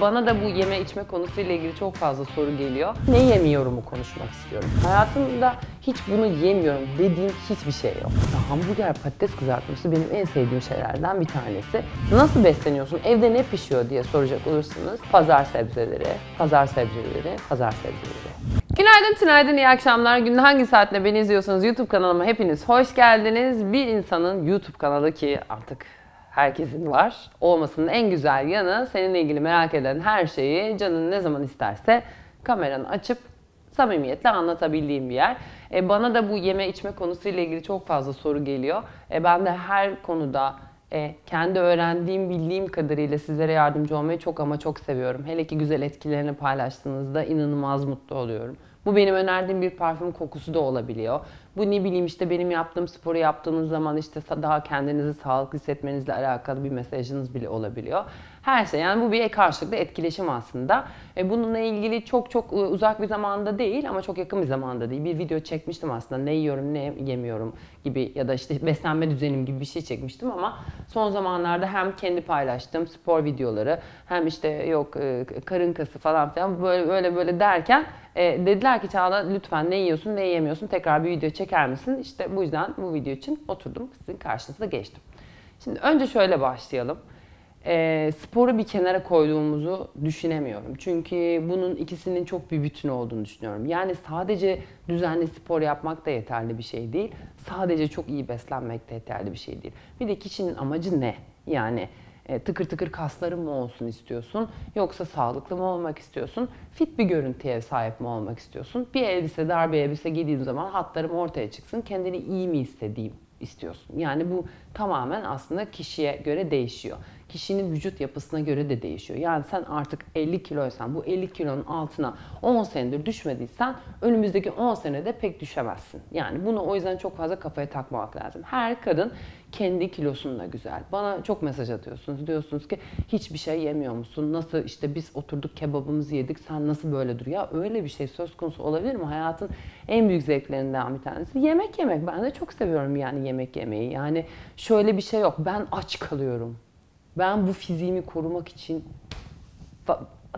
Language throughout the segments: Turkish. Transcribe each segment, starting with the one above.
Bana da bu yeme içme konusuyla ilgili çok fazla soru geliyor. Ne yemiyorumu konuşmak istiyorum. Hayatımda hiç bunu yemiyorum dediğim hiçbir şey yok. Mesela hamburger, patates kızartması benim en sevdiğim şeylerden bir tanesi. Nasıl besleniyorsun? Evde ne pişiyor diye soracak olursanız pazar sebzeleri, pazar sebzeleri, pazar sebzeleri. Günaydın, tünaydın, iyi akşamlar. Günün hangi saatinde beni izliyorsanız YouTube kanalıma hepiniz hoş geldiniz. Bir insanın YouTube kanalı ki artık herkesin var. Olmasının en güzel yanı seninle ilgili merak eden her şeyi canın ne zaman isterse kameranı açıp samimiyetle anlatabildiğim bir yer. Bana da bu yeme içme konusuyla ilgili çok fazla soru geliyor. Ben de her konuda kendi öğrendiğim, bildiğim kadarıyla sizlere yardımcı olmayı çok ama çok seviyorum. Hele ki güzel etkilerini paylaştığınızda inanılmaz mutlu oluyorum. Bu benim önerdiğim bir parfüm kokusu da olabiliyor. Bu ne bileyim işte benim yaptığım sporu yaptığınız zaman işte daha kendinizi sağlıklı hissetmenizle alakalı bir mesajınız bile olabiliyor. Her şey yani bu bir karşılıklı etkileşim aslında. Bununla ilgili çok uzak bir zamanda değil ama çok yakın bir zamanda değil. Bir video çekmiştim aslında ne yiyorum ne yemiyorum gibi ya da işte beslenme düzenim gibi bir şey çekmiştim ama son zamanlarda hem kendi paylaştığım spor videoları hem işte yok karın kası falan filan böyle derken dediler ki Çağla lütfen ne yiyorsun ne yemiyorsun tekrar bir video çeker misin? İşte bu yüzden bu video için oturdum sizin karşınıza geçtim. Şimdi önce şöyle başlayalım. Sporu bir kenara koyduğumuzu düşünemiyorum. Çünkü bunun ikisinin çok bir bütün olduğunu düşünüyorum. Yani sadece düzenli spor yapmak da yeterli bir şey değil. Sadece çok iyi beslenmek de yeterli bir şey değil. Bir de kişinin amacı ne? Yani tıkır tıkır kasların mı olsun istiyorsun? Yoksa sağlıklı mı olmak istiyorsun? Fit bir görüntüye sahip mi olmak istiyorsun? Bir elbise, dar bir elbise giydiğim zaman hatlarım ortaya çıksın. Kendini iyi mi istediğim istiyorsun? Yani bu tamamen aslında kişiye göre değişiyor. Kişinin vücut yapısına göre de değişiyor. Yani sen artık 50 kiloysan bu 50 kilonun altına 10 senedir düşmediysen önümüzdeki 10 senede pek düşemezsin. Yani bunu o yüzden çok fazla kafaya takmamak lazım. Her kadın kendi kilosunla güzel. Bana çok mesaj atıyorsunuz. Diyorsunuz ki hiçbir şey yemiyor musun? Nasıl işte biz oturduk kebabımızı yedik sen nasıl böyle dur? Ya öyle bir şey söz konusu olabilir mi? Hayatın en büyük zevklerinden bir tanesi. Yemek yemek. Ben de çok seviyorum yani yemek yemeyi. Yani şöyle bir şey yok. Ben aç kalıyorum. Ben bu fiziğimi korumak için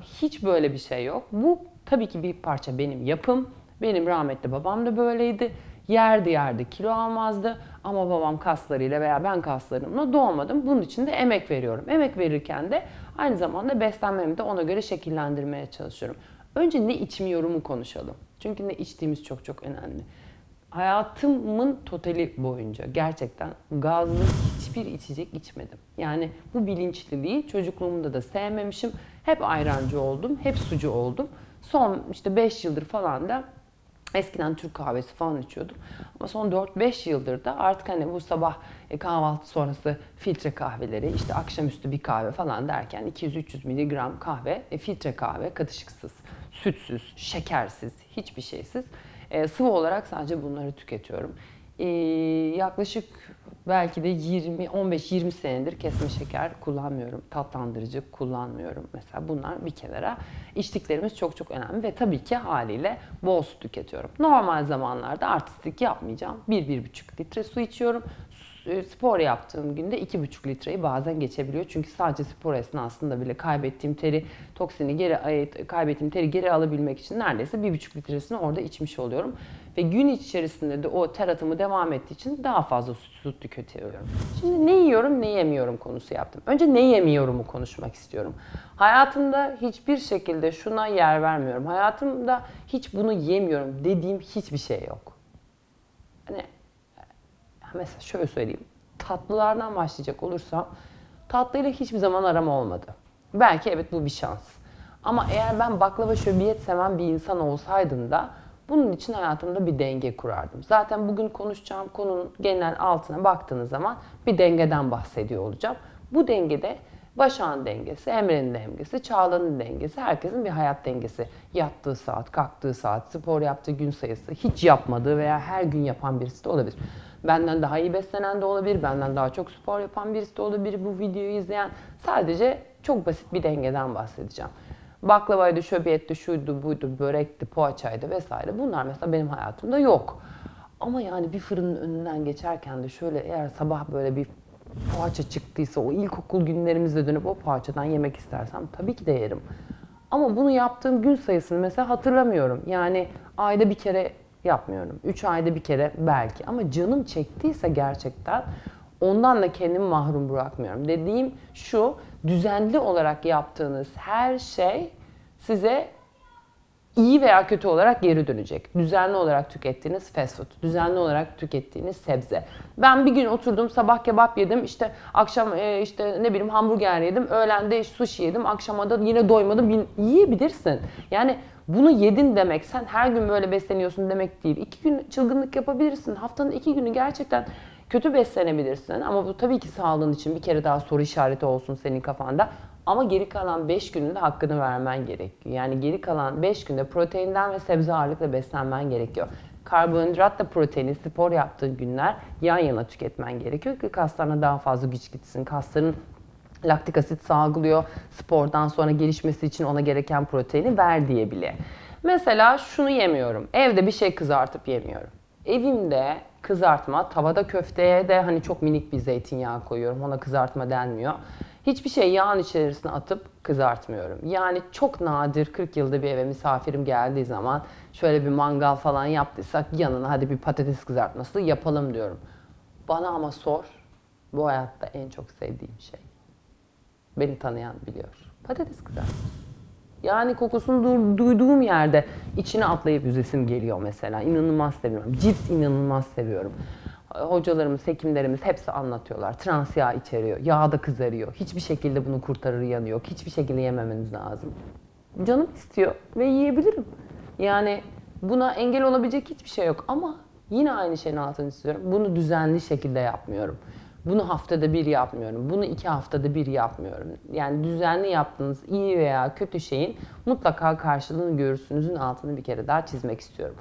hiç böyle bir şey yok. Bu tabii ki bir parça benim yapım. Benim rahmetli babam da böyleydi. Yerdi kilo almazdı ama babam kaslarıyla veya ben kaslarımla doğmadım. Bunun için de emek veriyorum. Emek verirken de aynı zamanda beslenmemi de ona göre şekillendirmeye çalışıyorum. Önce ne içmiyorumu konuşalım. Çünkü ne içtiğimiz çok önemli. Hayatımın totali boyunca gerçekten gazlı hiçbir içecek içmedim. Yani bu bilinçli değil. Çocukluğumda da sevmemişim. Hep ayrancı oldum, hep sucu oldum. Son işte 5 yıldır falan da eskiden Türk kahvesi falan içiyordum. Ama son 4-5 yıldır da artık hani bu sabah kahvaltı sonrası filtre kahveleri, işte akşamüstü bir kahve falan derken 200-300 miligram kahve, filtre kahve, katışıksız, sütsüz, şekersiz, hiçbir şeysiz. Sıvı olarak sadece bunları tüketiyorum. Yaklaşık belki de 15-20 senedir kesme şeker kullanmıyorum. Tatlandırıcı kullanmıyorum. Mesela bunlar bir kenara. İçtiklerimiz çok önemli ve tabii ki haliyle bol su tüketiyorum. Normal zamanlarda artistlik yapmayacağım. 1-1,5 litre su içiyorum. Spor yaptığım günde 2,5 litreyi bazen geçebiliyor. Çünkü sadece spor esnasında bile kaybettiğim teri geri alabilmek için neredeyse 1,5 litresini orada içmiş oluyorum. Ve gün içerisinde de o ter atımı devam ettiği için daha fazla su tüketiyorum. Şimdi ne yiyorum, ne yemiyorum konusu yaptım. Önce ne yemiyorumu konuşmak istiyorum. Hayatımda hiçbir şekilde şuna yer vermiyorum. Hayatımda hiç bunu yemiyorum dediğim hiçbir şey yok. Hani mesela şöyle söyleyeyim. Tatlılardan başlayacak olursam tatlıyla hiçbir zaman aram olmadı. Belki evet bu bir şans. Ama eğer ben baklava şöbiyet seven bir insan olsaydım da bunun için hayatımda bir denge kurardım. Zaten bugün konuşacağım konunun genel altına baktığınız zaman bir dengeden bahsediyor olacağım. Bu dengede Başak'ın dengesi, Emre'nin dengesi, Çağla'nın dengesi, herkesin bir hayat dengesi. Yattığı saat, kalktığı saat, spor yaptığı gün sayısı, hiç yapmadığı veya her gün yapan birisi de olabilir. Benden daha iyi beslenen de olabilir, benden daha çok spor yapan birisi de olabilir bu videoyu izleyen. Sadece çok basit bir dengeden bahsedeceğim. Baklavaydı, şöbiyetti, şuydu, buydu, börekti, poğaçaydı vesaire. Bunlar mesela benim hayatımda yok. Ama yani bir fırının önünden geçerken de şöyle eğer sabah böyle bir poğaça çıktıysa o ilkokul günlerimizde dönüp o poğaçadan yemek istersem tabii ki de yerim. Ama bunu yaptığım gün sayısını mesela hatırlamıyorum. Yani ayda bir kere yapmıyorum. 3 ayda bir kere belki. Ama canım çektiyse gerçekten ondan da kendimi mahrum bırakmıyorum. Dediğim şu, düzenli olarak yaptığınız her şey size iyi veya kötü olarak geri dönecek. Düzenli olarak tükettiğiniz fast food, düzenli olarak tükettiğiniz sebze. Ben bir gün oturdum, sabah kebap yedim, işte akşam işte ne bileyim hamburger yedim, öğlende sushi yedim, akşama da yine doymadım. Yiyebilirsin. Yani bunu yedin demek, sen her gün böyle besleniyorsun demek değil. 2 gün çılgınlık yapabilirsin. Haftanın 2 günü gerçekten kötü beslenebilirsin. Ama bu tabii ki sağlığın için bir kere daha soru işareti olsun senin kafanda. Ama geri kalan 5 günün de hakkını vermen gerekiyor. Yani geri kalan 5 günde proteinden ve sebze ağırlıkla beslenmen gerekiyor. Karbonhidratla proteini spor yaptığın günler yan yana tüketmen gerekiyor ki kaslarına daha fazla güç gitsin. Kasların laktik asit salgılıyor. Spordan sonra gelişmesi için ona gereken proteini ver diye bile. Mesela şunu yemiyorum. Evde bir şey kızartıp yemiyorum. Evimde kızartma, tavada köfteye de hani çok minik bir zeytinyağı koyuyorum. Ona kızartma denmiyor. Hiçbir şey yağın içerisine atıp kızartmıyorum. Yani çok nadir 40 yılda bir eve misafirim geldiği zaman şöyle bir mangal falan yaptıysak yanına hadi bir patates kızartması yapalım diyorum. Bana ama sor, bu hayatta en çok sevdiğim şey. Beni tanıyan biliyor. Patates kızartması. Yani kokusunu duyduğum yerde içine atlayıp yüzesim geliyor mesela. İnanılmaz seviyorum. Cips inanılmaz seviyorum. Hocalarımız, hekimlerimiz hepsi anlatıyorlar. Trans yağ içeriyor. Yağ da kızarıyor. Hiçbir şekilde bunu kurtarır yanı yok. Hiçbir şekilde yememeniz lazım. Canım istiyor ve yiyebilirim. Yani buna engel olabilecek hiçbir şey yok. Ama yine aynı şeyin altını istiyorum. Bunu düzenli şekilde yapmıyorum. Bunu haftada bir yapmıyorum. Bunu 2 haftada bir yapmıyorum. Yani düzenli yaptığınız iyi veya kötü şeyin mutlaka karşılığını görürsünüzün altını bir kere daha çizmek istiyorum.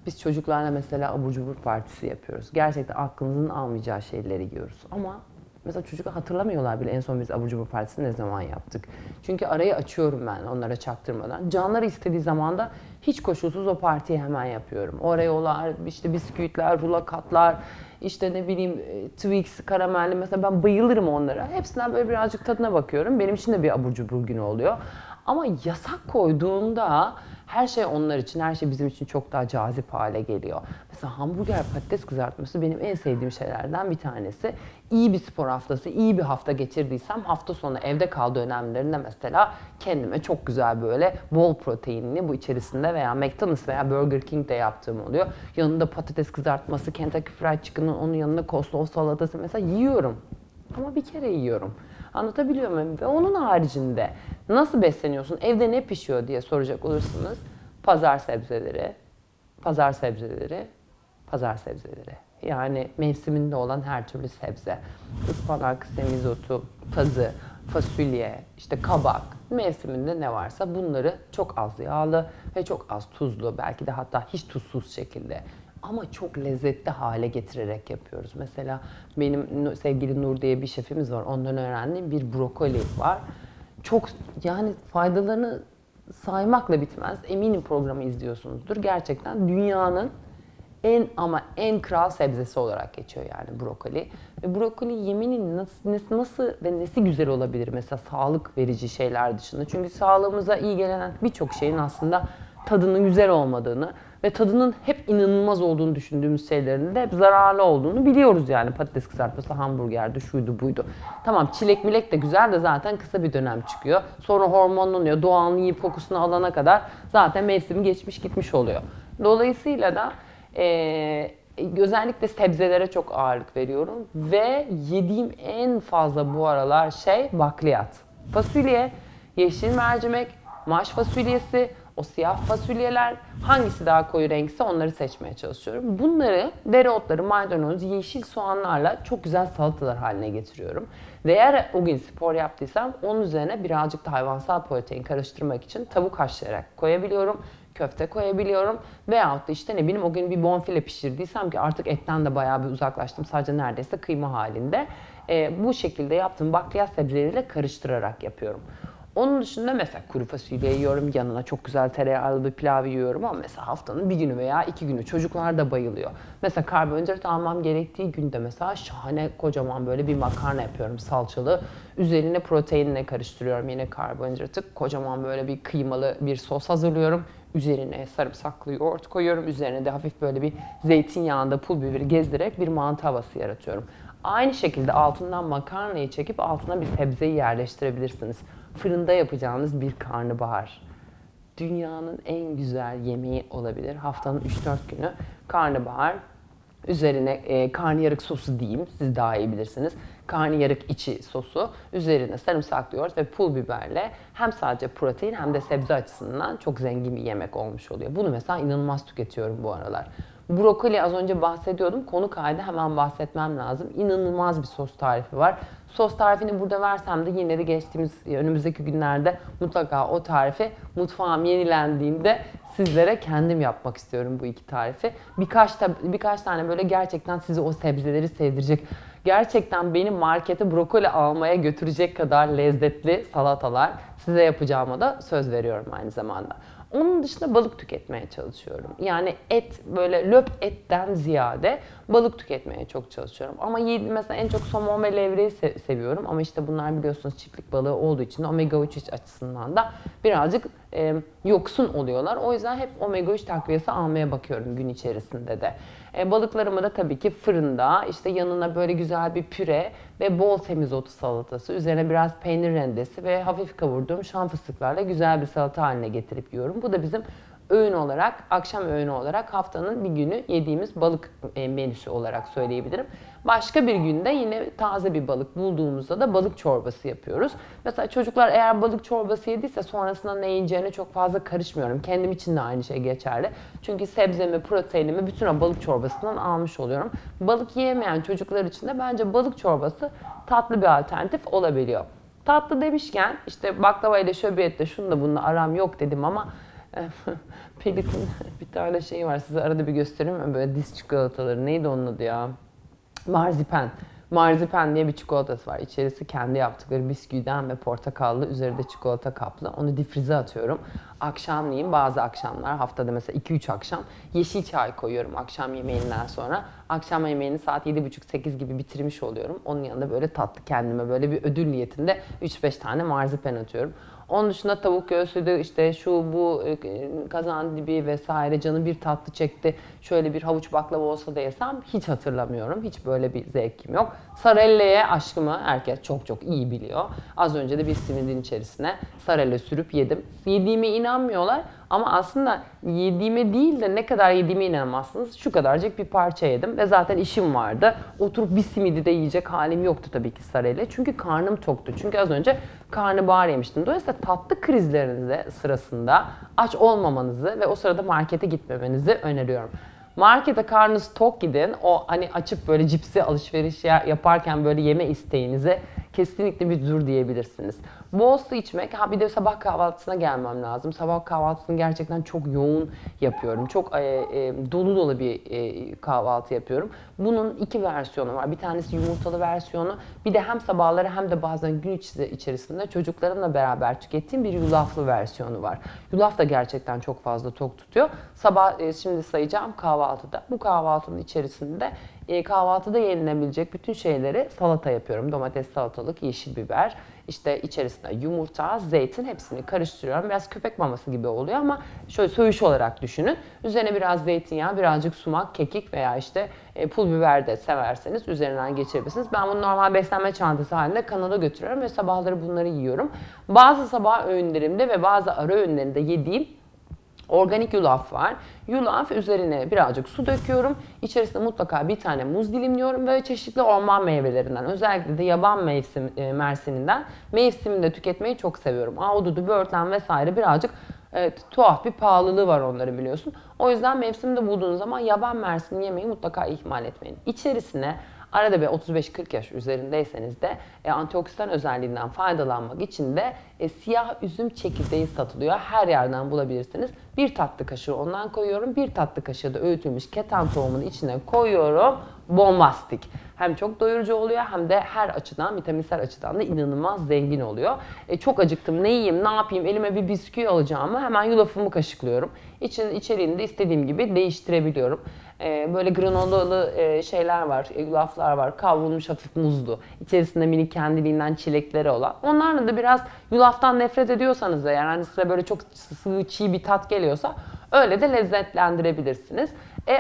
Biz çocuklarla mesela abur cubur partisi yapıyoruz. Gerçekten aklınızın almayacağı şeyleri yiyoruz. Ama mesela çocuklar hatırlamıyorlar bile en son biz abur cubur partisini ne zaman yaptık. Çünkü arayı açıyorum ben onlara çaktırmadan. Canları istediği zaman da hiç koşulsuz o partiyi hemen yapıyorum. Oreo'lar, işte bisküvitler, rulakatlar, işte ne bileyim Twix, karamelli, mesela ben bayılırım onlara. Hepsinden böyle birazcık tadına bakıyorum. Benim için de bir abur cubur günü oluyor. Ama yasak koyduğunda her şey onlar için, her şey bizim için çok daha cazip hale geliyor. Mesela hamburger, patates kızartması benim en sevdiğim şeylerden bir tanesi. İyi bir spor haftası, iyi bir hafta geçirdiysem hafta sonu evde kal dönemlerinde mesela kendime çok güzel böyle bol proteinli bu içerisinde veya McDonald's veya Burger King'de yaptığım oluyor. Yanında patates kızartması, Kentucky Fried Chicken'ın onun yanında coleslaw salatası mesela yiyorum. Ama bir kere yiyorum. Anlatabiliyor muyum? Ve onun haricinde nasıl besleniyorsun, evde ne pişiyor diye soracak olursanız pazar sebzeleri, pazar sebzeleri, pazar sebzeleri. Yani mevsiminde olan her türlü sebze. Ispanak, semizotu, pazı, fasulye, işte kabak, mevsiminde ne varsa bunları çok az yağlı ve çok az tuzlu, belki de hatta hiç tuzsuz şekilde ama çok lezzetli hale getirerek yapıyoruz. Mesela benim sevgili Nur diye bir şefimiz var. Ondan öğrendiğim bir brokoli var. Çok yani faydalarını saymakla bitmez. Eminim programı izliyorsunuzdur. Gerçekten dünyanın en ama en kral sebzesi olarak geçiyor yani brokoli. Ve brokoli yeminin nasıl ve nesi güzel olabilir mesela sağlık verici şeyler dışında. Çünkü sağlığımıza iyi gelen birçok şeyin aslında tadının güzel olmadığını ve tadının hep inanılmaz olduğunu düşündüğümüz şeylerin de hep zararlı olduğunu biliyoruz yani. Patates kızartması, hamburgerdi, şuydu buydu. Tamam çilek milek de güzel de zaten kısa bir dönem çıkıyor. Sonra hormonlanıyor. Doğanın yiyip kokusunu alana kadar zaten mevsimi geçmiş gitmiş oluyor. Dolayısıyla da özellikle sebzelere çok ağırlık veriyorum. Ve yediğim en fazla bu aralar bakliyat. Fasulye, yeşil mercimek, maş fasulyesi, o siyah fasulyeler, hangisi daha koyu renkse onları seçmeye çalışıyorum. Bunları dereotları, maydanoz, yeşil soğanlarla çok güzel salatalar haline getiriyorum. Ve eğer o gün spor yaptıysam onun üzerine birazcık da hayvansal protein karıştırmak için tavuk haşlayarak koyabiliyorum. Köfte koyabiliyorum. Veyahut da işte ne bileyim o gün bir bonfile pişirdiysem ki artık etten de bayağı bir uzaklaştım. Sadece neredeyse kıyma halinde. Bu şekilde yaptığım bakliyat sebzeleriyle karıştırarak yapıyorum. Onun dışında mesela kuru fasulye yiyorum, yanına çok güzel tereyağlı bir pilav yiyorum ama mesela haftanın bir günü veya 2 günü çocuklar da bayılıyor. Mesela karbonhidrat almam gerektiği günde mesela şahane kocaman böyle bir makarna yapıyorum salçalı. Üzerine proteinle karıştırıyorum yine karbonhidratı. Kocaman böyle bir kıymalı bir sos hazırlıyorum. Üzerine sarımsaklı yoğurt koyuyorum. Üzerine de hafif böyle bir zeytinyağında pul biberi gezdirerek bir mantı havası yaratıyorum. Aynı şekilde altından makarnayı çekip altına bir sebzeyi yerleştirebilirsiniz. Fırında yapacağınız bir karnabahar. Dünyanın en güzel yemeği olabilir. Haftanın 3-4 günü karnabahar. Üzerine karnıyarık sosu diyeyim, siz daha iyi bilirsiniz. Karnıyarık içi sosu, üzerine sarımsaklı yoğurt ve pul biberle hem sadece protein hem de sebze açısından çok zengin bir yemek olmuş oluyor. Bunu mesela inanılmaz tüketiyorum bu aralar. Brokoli az önce bahsediyordum. Konu kaydı hemen bahsetmem lazım. İnanılmaz bir sos tarifi var. Sos tarifini burada versem de yine de önümüzdeki günlerde mutlaka o tarifi mutfağım yenilendiğinde sizlere kendim yapmak istiyorum bu iki tarifi. Birkaç tane böyle gerçekten size o sebzeleri sevdirecek, gerçekten beni markete brokoli almaya götürecek kadar lezzetli salatalar size yapacağıma da söz veriyorum aynı zamanda. Onun dışında balık tüketmeye çalışıyorum. Yani et, böyle löp etten ziyade balık tüketmeye çok çalışıyorum. Ama mesela en çok somon ve levreyi seviyorum. Ama işte bunlar biliyorsunuz çiftlik balığı olduğu için omega 3 açısından da birazcık yoksun oluyorlar. O yüzden hep omega 3 takviyesi almaya bakıyorum gün içerisinde de. Balıklarımı da tabii ki fırında, işte yanına böyle güzel bir püre ve bol semizotu salatası, üzerine biraz peynir rendesi ve hafif kavurduğum şan fıstıklarla güzel bir salata haline getirip yiyorum. Bu da bizim öğün olarak, akşam öğünü olarak haftanın bir günü yediğimiz balık menüsü olarak söyleyebilirim. Başka bir günde yine taze bir balık bulduğumuzda da balık çorbası yapıyoruz. Mesela çocuklar eğer balık çorbası yediyse sonrasında ne yiyeceğine çok fazla karışmıyorum. Kendim için de aynı şey geçerli. Çünkü sebzemi, proteinimi bütün o balık çorbasından almış oluyorum. Balık yiyemeyen çocuklar için de bence balık çorbası tatlı bir alternatif olabiliyor. Tatlı demişken işte baklava ile şöbiyetle şununla bununla aram yok dedim ama Pelik'in bir tane şeyi var, size arada bir göstereyim mi? Böyle diz çikolataları, neydi onun adı ya? Marzipen. Marzipen diye bir çikolatası var. İçerisi kendi yaptıkları bisküviden ve portakallı, üzeri de çikolata kaplı. Onu difrize atıyorum. Akşamleyin bazı akşamlar, haftada mesela 2-3 akşam yeşil çay koyuyorum akşam yemeğinden sonra. Akşam yemeğini saat 7.30-8 gibi bitirmiş oluyorum. Onun yanında böyle tatlı kendime böyle bir ödül niyetinde 3-5 tane marzipen atıyorum. Onun dışında tavuk göğsüydü, işte şu bu kazandibi vesaire, canı bir tatlı çekti. Şöyle bir havuç baklava olsa da yesem hiç hatırlamıyorum. Hiç böyle bir zevkim yok. Sarella'ya aşkımı herkes çok çok iyi biliyor. Az önce de bir simidin içerisine sarella sürüp yedim. Yediğime inanmıyorlar ama aslında yediğime değil de ne kadar yediğime inanmazsınız. Şu kadarcık bir parça yedim ve zaten işim vardı. Oturup bir simidi de yiyecek halim yoktu tabii ki sarella. Çünkü karnım toktu. Çünkü az önce karnabahar yemiştim. Dolayısıyla tatlı krizlerinizde sırasında aç olmamanızı ve o sırada markete gitmemenizi öneriyorum. Markete karnınız tok gidin. O hani açıp böyle cipsi alışveriş yaparken böyle yeme isteğinize kesinlikle bir dur diyebilirsiniz. Bol su içmek, bir de sabah kahvaltısına gelmem lazım. Sabah kahvaltısını gerçekten çok yoğun yapıyorum. Çok dolu dolu bir kahvaltı yapıyorum. Bunun iki versiyonu var. Bir tanesi yumurtalı versiyonu. Bir de hem sabahları hem de bazen gün içerisinde çocuklarımla beraber tükettiğim bir yulaflı versiyonu var. Yulaf da gerçekten çok fazla tok tutuyor. Sabah şimdi sayacağım kahvaltıda. Bu kahvaltının içerisinde kahvaltıda yenilebilecek bütün şeyleri salata yapıyorum. Domates, salatalık, yeşil biber, işte içerisinde yumurta, zeytin, hepsini karıştırıyorum. Biraz köpek maması gibi oluyor ama şöyle söğüş olarak düşünün. Üzerine biraz zeytinyağı, birazcık sumak, kekik veya işte pul biber de severseniz üzerinden geçirebilirsiniz. Ben bunu normal beslenme çantası halinde kanala götürüyorum ve sabahları bunları yiyorum. Bazı sabah öğünlerimde ve bazı ara öğünlerinde yediğim organik yulaf var. Yulaf üzerine birazcık su döküyorum. İçerisine mutlaka bir tane muz dilimliyorum. Böyle çeşitli orman meyvelerinden, özellikle de yaban mersininden mevsiminde tüketmeyi çok seviyorum. Ahududu, böğürtlen vesaire birazcık tuhaf bir pahalılığı var onların, biliyorsun. O yüzden mevsimde bulduğunuz zaman yaban mersini yemeyi mutlaka ihmal etmeyin. İçerisine Arada bir 35-40 yaş üzerindeyseniz de antioksidan özelliğinden faydalanmak için de siyah üzüm çekirdeği satılıyor. Her yerden bulabilirsiniz. Bir tatlı kaşığı ondan koyuyorum. Bir tatlı kaşığı da öğütülmüş keten tohumunun içine koyuyorum. Bombastik. Hem çok doyurucu oluyor hem de her açıdan, vitaminsel açıdan da inanılmaz zengin oluyor. Çok acıktım, ne yiyeyim, ne yapayım, elime bir bisküvi alacağımı hemen yulafımı kaşıklıyorum. İçeriğini de istediğim gibi değiştirebiliyorum. Böyle granolalı şeyler var, yulaflar var, kavrulmuş hafif muzlu. İçerisinde minik kendiliğinden çilekleri olan. Onlarla da biraz yulaftan nefret ediyorsanız da yani size böyle çok sıvı, çiğ bir tat geliyorsa öyle de lezzetlendirebilirsiniz.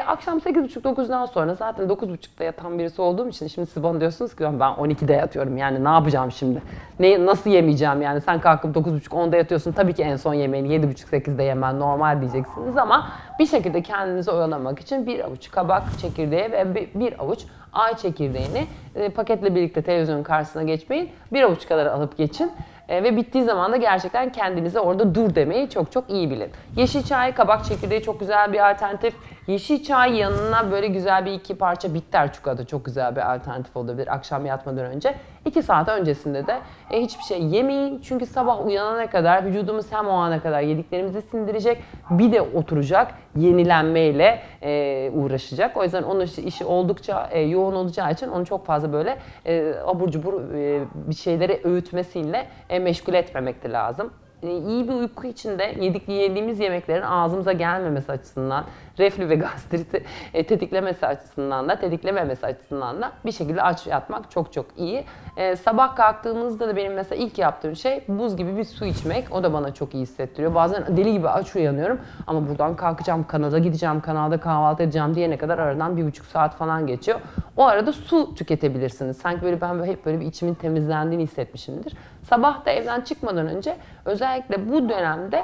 Akşam 8.30-9'dan sonra zaten 9.30'da yatan birisi olduğum için şimdi siz bana diyorsunuz ki ben 12'de yatıyorum yani ne yapacağım şimdi? Nasıl yemeyeceğim yani sen kalkıp 9.30-10'da yatıyorsun tabii ki en son yemeğini 7.30-8'de yemen normal diyeceksiniz ama bir şekilde kendinizi oyalamak için bir avuç kabak çekirdeği ve bir avuç ay çekirdeğini paketle birlikte televizyonun karşısına geçmeyin. Bir avuç kadar alıp geçin. Ve bittiği zaman da gerçekten kendinize orada dur demeyi çok çok iyi bilin. Yeşil çay, kabak çekirdeği çok güzel bir alternatif. Yeşil çay yanına böyle güzel bir 2 parça bitter çikolata çok güzel bir alternatif olabilir akşam yatmadan önce. 2 saat öncesinde de hiçbir şey yemeyin. Çünkü sabah uyanana kadar vücudumuz hem o ana kadar yediklerimizi sindirecek bir de oturacak yenilenmeyle uğraşacak. O yüzden onun işi oldukça yoğun olacağı için onu çok fazla böyle abur cubur bir şeyleri öğütmesiyle meşgul etmemek de lazım. İyi bir uyku içinde yediğimiz yemeklerin ağzımıza gelmemesi açısından, reflü ve gastriti tetiklememesi açısından da bir şekilde aç yatmak çok çok iyi. Sabah kalktığınızda da benim mesela ilk yaptığım şey buz gibi bir su içmek. O da bana çok iyi hissettiriyor. Bazen deli gibi aç uyanıyorum ama buradan kalkacağım, kanala gideceğim, kanalda kahvaltı edeceğim diyene kadar aradan 1,5 saat falan geçiyor. O arada su tüketebilirsiniz. Sanki böyle ben hep böyle bir içimin temizlendiğini hissetmişimdir. Sabah da evden çıkmadan önce özellikle bu dönemde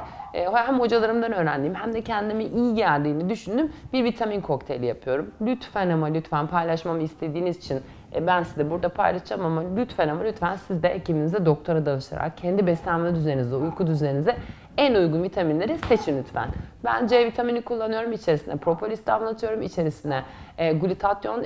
hem hocalarımdan öğrendiğim hem de kendime iyi geldiğini düşündüğüm bir vitamin kokteyli yapıyorum. Lütfen ama lütfen paylaşmamı istediğiniz için ben size burada paylaşacağım ama lütfen siz de hekiminize, doktora danışarak kendi beslenme düzeninize, uyku düzeninize en uygun vitaminleri seçin lütfen. Ben C vitamini kullanıyorum. İçerisine propolis damlatıyorum. İçerisine glutatyon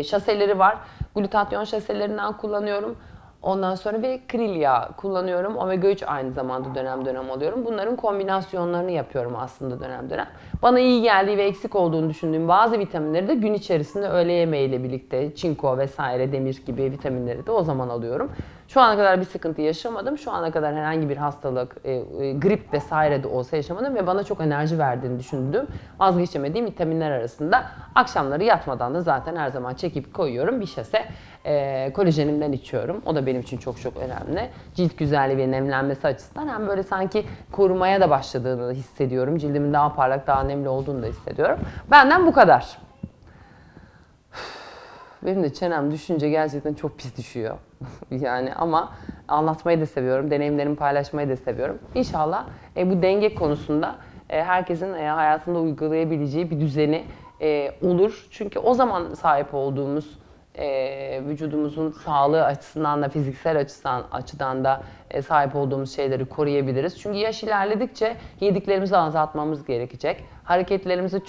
şaseleri var. Glutatyon şaselerinden kullanıyorum. Ondan sonra ve kril yağı kullanıyorum. Omega 3 aynı zamanda dönem dönem alıyorum. Bunların kombinasyonlarını yapıyorum aslında dönem dönem. Bana iyi geldiği ve eksik olduğunu düşündüğüm bazı vitaminleri de gün içerisinde öğle yemeğiyle birlikte çinko vesaire, demir gibi vitaminleri de o zaman alıyorum. Şu ana kadar bir sıkıntı yaşamadım. Şu ana kadar herhangi bir hastalık, grip vesaire de olsa yaşamadım ve bana çok enerji verdiğini düşündüğüm, vazgeçemediğim vitaminler arasında. Akşamları yatmadan da zaten her zaman çekip koyuyorum. Bir şase kolajenimden içiyorum. O da benim için çok çok önemli. Cilt güzelliği ve nemlenmesi açısından hem böyle sanki korumaya da başladığını hissediyorum. Cildimin daha parlak, daha nemli olduğunu da hissediyorum. Benden bu kadar. Benim de çenem düşünce gerçekten çok pis düşüyor. Yani ama anlatmayı da seviyorum, deneyimlerimi paylaşmayı da seviyorum. İnşallah bu denge konusunda herkesin hayatında uygulayabileceği bir düzeni olur. Çünkü o zaman sahip olduğumuz vücudumuzun sağlığı açısından da fiziksel açıdan da sahip olduğumuz şeyleri koruyabiliriz. Çünkü yaş ilerledikçe yediklerimizi azaltmamız gerekecek. Hareketlerimizi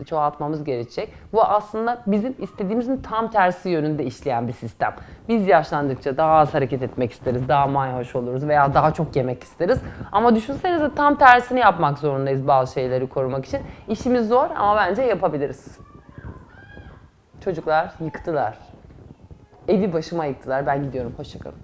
çoğaltmamız gerekecek. Bu aslında bizim istediğimizin tam tersi yönünde işleyen bir sistem. Biz yaşlandıkça daha az hareket etmek isteriz, daha mayhoş oluruz veya daha çok yemek isteriz. Ama düşünsenize tam tersini yapmak zorundayız bazı şeyleri korumak için. İşimiz zor ama bence yapabiliriz. Çocuklar yıktılar. Evi başıma yıktılar. Ben gidiyorum. Hoşça kalın.